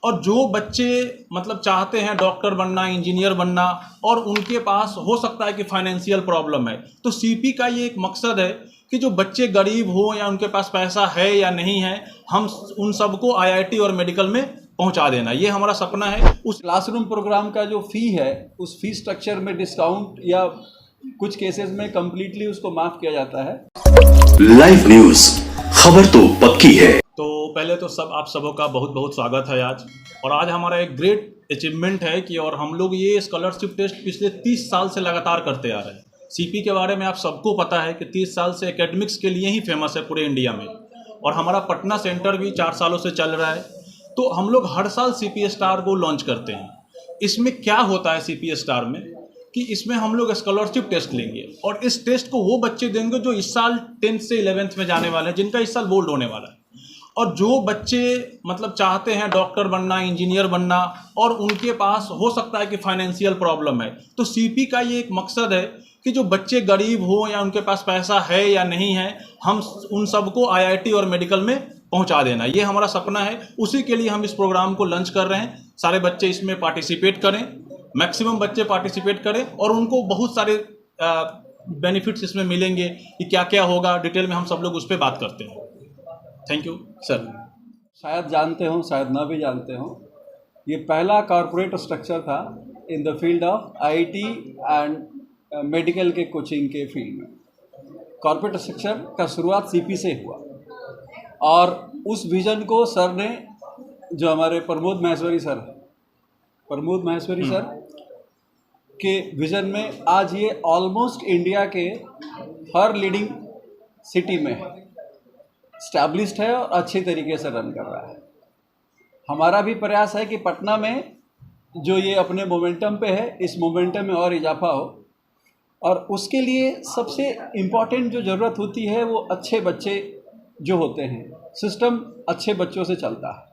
और जो बच्चे मतलब चाहते हैं डॉक्टर बनना, इंजीनियर बनना, और उनके पास हो सकता है कि फाइनेंशियल प्रॉब्लम है, तो सीपी का ये एक मकसद है कि जो बच्चे गरीब हो या उनके पास पैसा है या नहीं है, हम उन सबको आईआईटी और मेडिकल में पहुंचा देना, ये हमारा सपना है। उस क्लासरूम प्रोग्राम का जो फ़ी है, उस फी स्ट्रक्चर में डिस्काउंट या कुछ केसेस में कम्प्लीटली उसको माफ़ किया जाता है। लाइव न्यूज, खबर तो पक्की है। तो पहले तो आप सबों का बहुत बहुत स्वागत है आज। और आज हमारा एक ग्रेट अचीवमेंट है कि और हम लोग ये स्कॉलरशिप टेस्ट पिछले 30 साल से लगातार करते आ रहे हैं। सीपी के बारे में आप सबको पता है कि 30 साल से एकेडमिक्स के लिए ही फेमस है पूरे इंडिया में, और हमारा पटना सेंटर भी 4 सालों से चल रहा है। तो हम लोग हर साल सीपी स्टार को लॉन्च करते हैं। इसमें क्या होता है सीपी स्टार में कि इसमें हम लोग स्कॉलरशिप टेस्ट लेंगे, और इस टेस्ट को वो बच्चे देंगे जो इस साल 10th से 11th में जाने वाले हैं, जिनका इस साल बोर्ड होने वाला है। और जो बच्चे मतलब चाहते हैं डॉक्टर बनना, इंजीनियर बनना, और उनके पास हो सकता है कि फाइनेंशियल प्रॉब्लम है, तो सीपी का ये एक मकसद है कि जो बच्चे गरीब हो या उनके पास पैसा है या नहीं है, हम उन सबको आईआईटी और मेडिकल में पहुंचा देना, ये हमारा सपना है। उसी के लिए हम इस प्रोग्राम को लॉन्च कर रहे हैं। सारे बच्चे इसमें पार्टिसिपेट करें, मैक्सिमम बच्चे पार्टिसिपेट करें, और उनको बहुत सारे बेनिफिट्स इसमें मिलेंगे। कि क्या क्या होगा डिटेल में हम सब लोग उस पर बात करते हैं। Thank you sir. शायद जानते हो, शायद ना भी जानते हो, ये पहला कॉरपोरेट स्ट्रक्चर था in the field of IT and medical के कोचिंग के फील्ड में। कॉरपोरेट स्ट्रक्चर का शुरुआत सीपी से हुआ, और उस विज़न को सर ने, जो हमारे प्रमोद माहेश्वरी सर के विज़न में, आज ये ऑलमोस्ट इंडिया के हर लीडिंग सिटी में स्टैब्लिश्ड है और अच्छे तरीके से रन कर रहा है। हमारा भी प्रयास है कि पटना में जो ये अपने मोमेंटम पे है, इस मोमेंटम में और इजाफा हो, और उसके लिए सबसे इम्पॉर्टेंट जो ज़रूरत होती है वो अच्छे बच्चे जो होते हैं। सिस्टम अच्छे बच्चों से चलता है।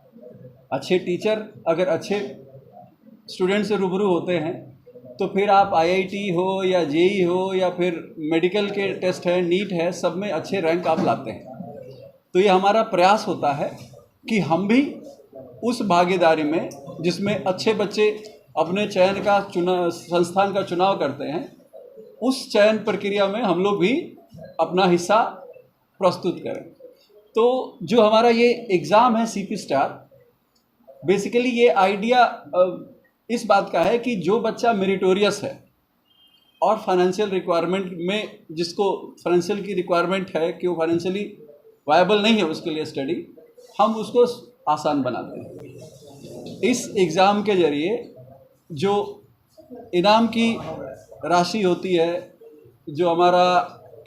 अच्छे टीचर अगर अच्छे स्टूडेंट से रूबरू होते हैं, तो फिर आप आईआईटी हो या जेई हो या फिर मेडिकल के टेस्ट है, नीट है, सब में अच्छे रैंक आप लाते हैं। तो ये हमारा प्रयास होता है कि हम भी उस भागीदारी में, जिसमें अच्छे बच्चे अपने चयन का संस्थान का चुनाव करते हैं, उस चयन प्रक्रिया में हम लोग भी अपना हिस्सा प्रस्तुत करें। तो जो हमारा ये एग्ज़ाम है सीपी स्टार, बेसिकली ये आइडिया इस बात का है कि जो बच्चा मेरिटोरियस है और फाइनेंशियल रिक्वायरमेंट में, जिसको फाइनेंशियल की रिक्वायरमेंट है कि वो फाइनेंशियली वायबल नहीं है उसके लिए स्टडी, हम उसको आसान बनाते हैं। इस एग्ज़ाम के ज़रिए जो इनाम की राशि होती है, जो हमारा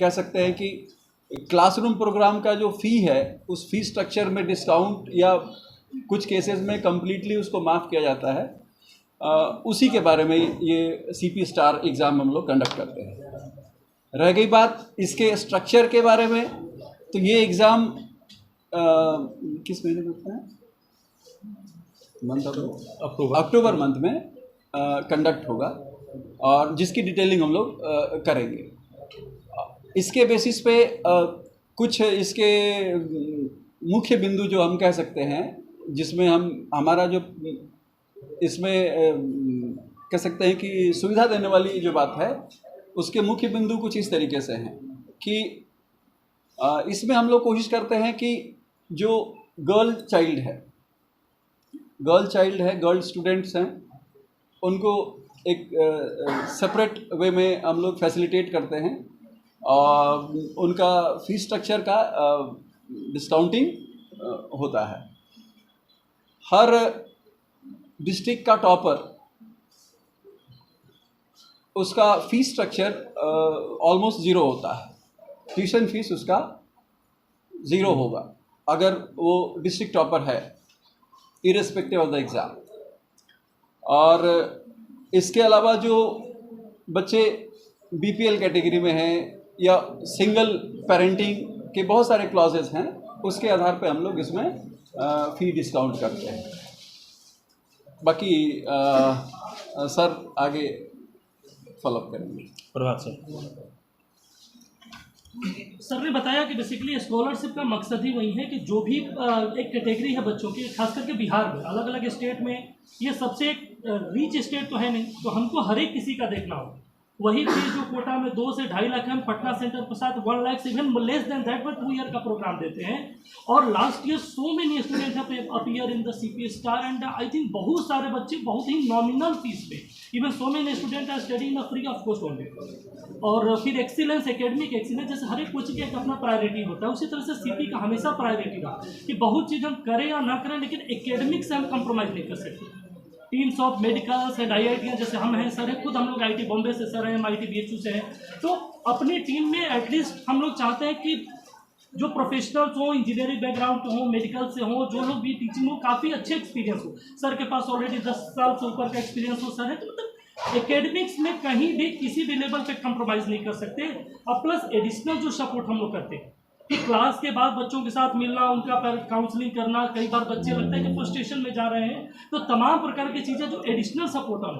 कह सकते हैं कि क्लासरूम प्रोग्राम का जो फ़ी है, उस फी स्ट्रक्चर में डिस्काउंट या कुछ केसेस में कम्प्लीटली उसको माफ़ किया जाता है। उसी के बारे में ये सीपी स्टार एग्ज़ाम हम लोग कंडक्ट करते हैं। रह गई बात इसके स्ट्रक्चर के बारे में, तो ये एग्ज़ाम किस महीने में होता है? अक्टूबर मंथ में कंडक्ट होगा, और जिसकी डिटेलिंग हम लोग करेंगे। इसके बेसिस पे कुछ इसके मुख्य बिंदु जो हम कह सकते हैं, जिसमें हमारा जो इसमें कह सकते हैं कि सुविधा देने वाली जो बात है, उसके मुख्य बिंदु कुछ इस तरीके से हैं कि इसमें हम लोग कोशिश करते हैं कि जो गर्ल चाइल्ड है, गर्ल स्टूडेंट्स हैं, उनको एक सेपरेट वे में हम लोग फैसिलिटेट करते हैं, और उनका फीस स्ट्रक्चर का डिस्काउंटिंग होता है। हर डिस्ट्रिक्ट का टॉपर, उसका फीस स्ट्रक्चर ऑलमोस्ट ज़ीरो होता है। ट्यूशन फीस उसका ज़ीरो होगा अगर वो डिस्ट्रिक्ट टॉपर है, इरेस्पेक्टिव ऑफ द एग्ज़ाम। और इसके अलावा जो बच्चे बीपीएल कैटेगरी में हैं या सिंगल पेरेंटिंग के बहुत सारे क्लॉजेस हैं, उसके आधार पे हम लोग इसमें फ़ी डिस्काउंट करते हैं। बाकी सर आगे फॉलोअप करेंगे। प्रभात सर। सर ने बताया कि बेसिकली स्कॉलरशिप का मकसद ही वही है कि जो भी एक कैटेगरी है बच्चों की, खास करके बिहार में, अलग अलग स्टेट में ये सबसे एक रिच स्टेट तो है नहीं, तो हमको हर एक किसी का देखना होगा। वही चीज़ जो कोटा में 2 से 2.5 लाख, हम पटना सेंटर के साथ 1 लाख से इवन लेस देन दैट पर 2 ईयर का प्रोग्राम देते हैं। और last year so many student have appear in the CP star and I think बहुत सारे बच्चे बहुत ही नॉमिनल फीस पे, even so many student are studying free of cost only. और फिर एक्सीलेंस, एकेडमिक एक्सीलेंस, जैसे हर एक कोचिंग का एक अपना प्रायोरिटी होता है, उसी तरह से CP का हमेशा प्रायोरिटी रहा कि बहुत चीज़ हम करें या ना करें, लेकिन एकेडमिक से हम कंप्रोमाइज़ नहीं कर सकते। Teams of medicals and IIT जैसे हम हैं, सर है खुद हम लोग IIT बॉम्बे से सर हैं, हम IIT BHU से हैं, तो अपनी टीम में एटलीस्ट हम लोग चाहते हैं कि जो प्रोफेशनल्स हों, इंजीनियरिंग बैकग्राउंड के हों, मेडिकल से हों, जो लोग भी टीचिंग हो, काफ़ी अच्छे एक्सपीरियंस हो। सर के पास ऑलरेडी 10 साल से ऊपर का एक्सपीरियंस हो सर है, तो मतलब एकेडमिक्स में कहीं भी किसी भी लेवल पे कंप्रोमाइज़ नहीं कर सकते। और प्लस एडिशनल जो सपोर्ट हम लोग करते हैं कि क्लास के बाद बच्चों के साथ मिलना, उनका काउंसलिंग करना, कई बार बच्चे लगता है कि फ्रस्ट्रेशन में जा रहे हैं, तो तमाम प्रकार की चीज़ें जो एडिशनल सपोर्ट हम,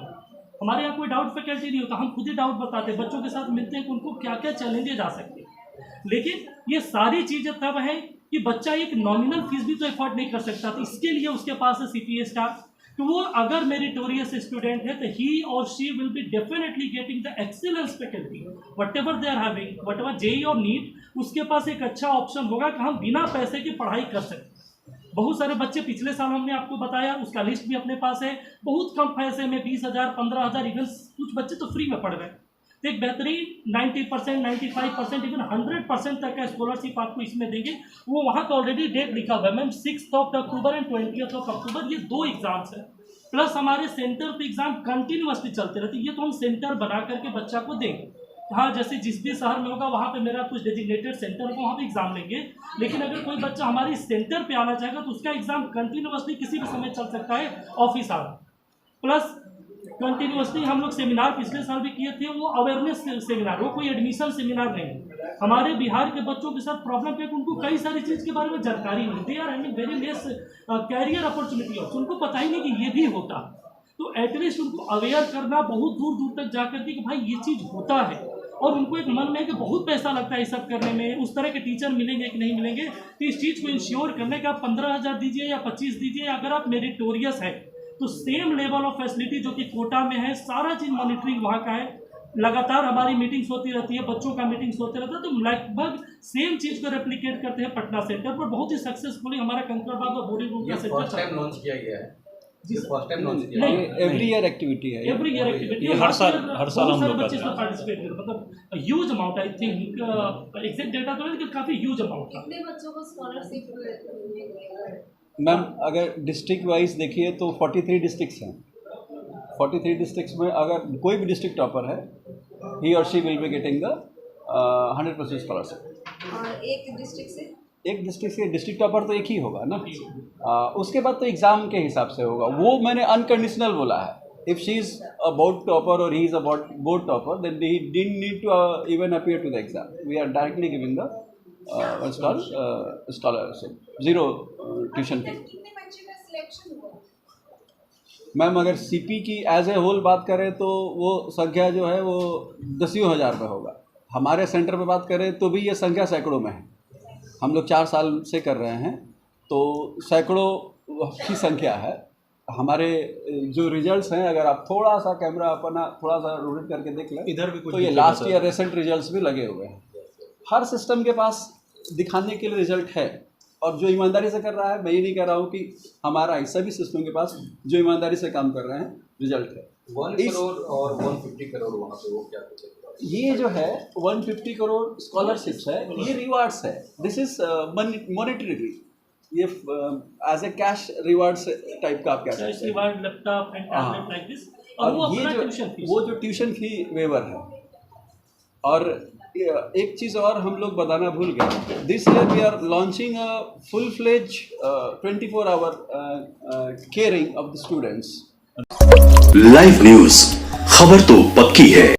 हमारे यहाँ कोई डाउट फैकल्टी नहीं होता, हम खुद ही डाउट बताते हैं, बच्चों के साथ मिलते हैं कि उनको क्या क्या चैलेंजेज आ सकते हैं। लेकिन ये सारी चीज़ें तब हैं कि बच्चा एक नॉमिनल फीस भी तो एफोर्ड नहीं कर सकता, तो इसके लिए उसके पास है CPA स्टार। तो वो अगर मेरिटोरियस स्टूडेंट है तो ही और she will be definitely getting the excellence faculty whatever they are having, whatever JEE और नीट, उसके पास एक अच्छा ऑप्शन होगा कि हम बिना पैसे की पढ़ाई कर सकते। बहुत सारे बच्चे पिछले साल हमने आपको बताया, उसका लिस्ट भी अपने पास है, बहुत कम पैसे में 20,000 15,000, इवन कुछ बच्चे तो फ्री में पढ़ रहे हैं। तो एक बेहतरीन 90%, 95%, इवन 100% तक का स्कॉलरशिप आपको इसमें देंगे। वो वहाँ का ऑलरेडी डेट लिखा हुआ है मैम, 6 अक्टूबर एंड 20 अक्टूबर, ये 2 एग्जाम्स हैं। प्लस हमारे सेंटर पे एग्जाम कंटिन्यूअसली चलते रहते हैं, ये तो हम सेंटर बना करके बच्चा को देंगे। हाँ, जैसे जिस भी शहर में होगा वहाँ पे मेरा कुछ डेजिग्नेटेड सेंटर होगा, वहाँ पे एग्जाम लेंगे। लेकिन अगर कोई बच्चा हमारे सेंटर पे आना चाहेगा तो उसका एग्जाम कंटिन्यूअसली किसी भी समय चल सकता है, ऑफिस आवर। प्लस कंटिन्यूअसली हम लोग सेमिनार पिछले साल भी किए थे, वो अवेयरनेस सेमिनार, वो कोई एडमिशन सेमिनार नहीं। हमारे बिहार के बच्चों के साथ प्रॉब्लम है कि उनको कई सारी चीज़ के बारे में जानकारी नहीं, they are having very less career opportunity, उनको पता ही नहीं कि ये भी होता। तो एटलीस्ट उनको अवेयर करना बहुत दूर दूर तक जा करके कि भाई ये चीज़ होता है, और उनको एक मन में है कि बहुत पैसा लगता है ये सब करने में, उस तरह के टीचर मिलेंगे कि नहीं मिलेंगे, तो इस चीज़ को इंश्योर करने का 15,000 दीजिए या 25 दीजिए, अगर आप मेरिटोरियस है तो सेम लेवल ऑफ फैसिलिटी जो कि कोटा में है, सारा चीज़ मॉनिटरिंग वहाँ का है, लगातार हमारी मीटिंग्स होती रहती है, बच्चों का मीटिंग्स होते रहता है, तो लगभग सेम चीज़ को रेप्लिकेट करते हैं पटना सेंटर पर। बहुत ही सक्सेसफुली हमारा कंकड़बाग और बोरी रूम का सेंटर फर्स्ट टाइम लॉन्च किया गया है, फर्स्ट टाइम लॉन्च किया नहीं, है। एवरी ईयर एक्टिविटी है, एवरी ईयर एक्टिविटी, ये हर साल हम लोग बच्चे करते हैं। पार्टिसिपेट करते, मतलब huge amount, I think exact data तो नहीं, लेकिन काफ़ी ह्यूज अमाउंट था। कितने बच्चों को स्कॉलरशिप? मैम अगर डिस्ट्रिक्ट वाइज देखिए तो 43 डिस्ट्रिक्ट्स हैं। 43 डिस्ट्रिक्ट्स में अगर कोई भी डिस्ट्रिक्ट टॉपर है, ही और she will be getting the 100% scholarship. और एक डिस्ट्रिक्ट से एक डिस्ट्रिक्ट से डिस्ट्रिक्ट टॉपर तो एक ही होगा ना, उसके बाद तो एग्ज़ाम के हिसाब से होगा, वो मैंने अनकंडीशनल बोला है। If she is a board topper और he is a board topper, then he didn't need to even appear to the exam, we are directly giving the scholarship, zero tuition fee. कितने बच्चे का selection हुआ? Ma'am अगर CP की as a whole बात करें तो वो संख्या जो है वो 10,000 पे होगा। हमारे सेंटर पे बात करें तो भी ये संख्या सैकड़ों में है। हम लोग 4 साल से कर रहे हैं, तो सैकड़ों की संख्या है। हमारे जो रिजल्ट्स हैं, अगर आप थोड़ा सा कैमरा अपना थोड़ा सा रोटेट करके देख लें, इधर भी कुछ तो ये लास्ट ईयर रिसेंट रिजल्ट्स भी लगे हुए हैं। हर सिस्टम के पास दिखाने के लिए रिजल्ट है, और जो ईमानदारी से कर रहा है, मैं ये नहीं कह रहा हूँ कि हमारा ही, सभी सिस्टम के पास जो ईमानदारी से काम कर रहे हैं रिजल्ट है। 1 करोड़ और 150 करोड़ वहाँ पे वो क्या कुछ है? ये जो है 150 करोड़ स्कॉलरशिप्स है, ये रिवार्ड्स है, दिस इज मॉनेटरी, ये as a cash rewards type का आप कह सकते हैं। Reward, laptop and tablet like this, और वो ये अपना जो ट्यूशन फीस, वो जो ट्यूशन फी वेवर है। और एक चीज़ और हम लोग बताना भूल गए, this year we are launching a full fledge 24 hour caring of the students. Live news, खबर तो पक्की है।